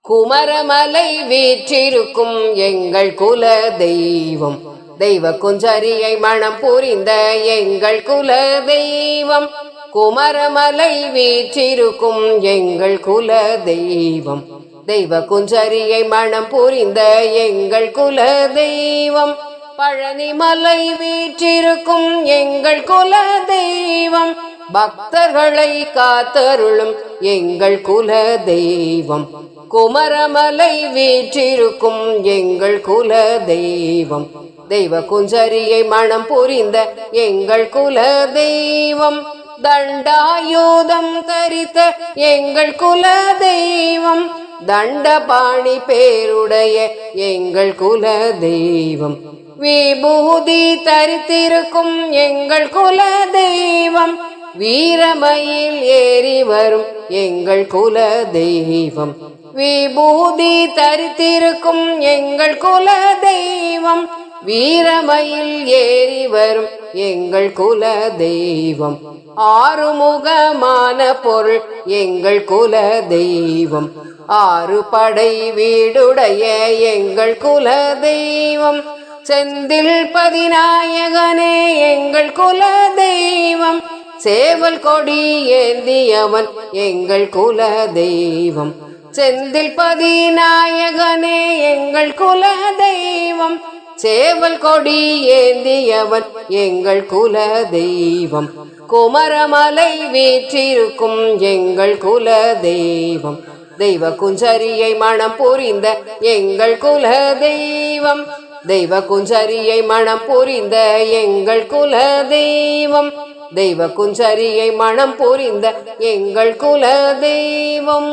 குமரமலை வீற்றிருக்கும் எங்கள் குல தெய்வம், தெய்வ குஞ்சரியை மணம் புரிந்த எங்கள் குல தெய்வம். குமரமலை வீற்றிருக்கும் எங்கள் குல தெய்வம், தெய்வ குஞ்சரியை மணம் புரிந்த எங்கள் குல தெய்வம். பழனிமலை வீற்றிருக்கும் எங்கள் குல தெய்வம், பக்தர்களை காத்தருளும் எங்கள் குல தெய்வம். குமரமலை வீற்றிருக்கும் எங்கள் குல தெய்வம், தெய்வ குஞ்சரியை மணம் புரிந்த எங்கள் குல தெய்வம். தண்டாயுதம் தரித்த எங்கள் குல தெய்வம், தண்டபாணி பேருடைய எங்கள் குல தெய்வம். விபூதி தரித்திருக்கும் எங்கள் குல தெய்வம், வீரமயில் ஏறி வரும் எங்கள் குல தெய்வம். விபூதி தரித்திருக்கும் எங்கள் குல தெய்வம், வீரமயில் ஏறி வரும் எங்கள் குல தெய்வம். ஆறுமுகமான பொருள் எங்கள் குல தெய்வம், ஆறு படை வீடுடைய எங்கள் குல தெய்வம். செந்தில் பதிநாயகனே எங்கள் குல தெய்வம், சேவல் கொடி ஏந்தியவன் எங்கள் குல தெய்வம். செந்தில் பதிநாயகனே எங்கள் குல தெய்வம், சேவல் கொடி ஏந்தியவன் எங்கள் குல தெய்வம். குமரமலை வீற்றிருக்கும் எங்கள் குல தெய்வம், தெய்வ குஞ்சரியை மணம் புரிந்த எங்கள் குல தெய்வம். தெய்வ குஞ்சரியை மணம் புரிந்த எங்கள் குல தெய்வம், தெய்வ குஞ்சரியை மணம் புரிந்த எங்கள் குல தெய்வம்.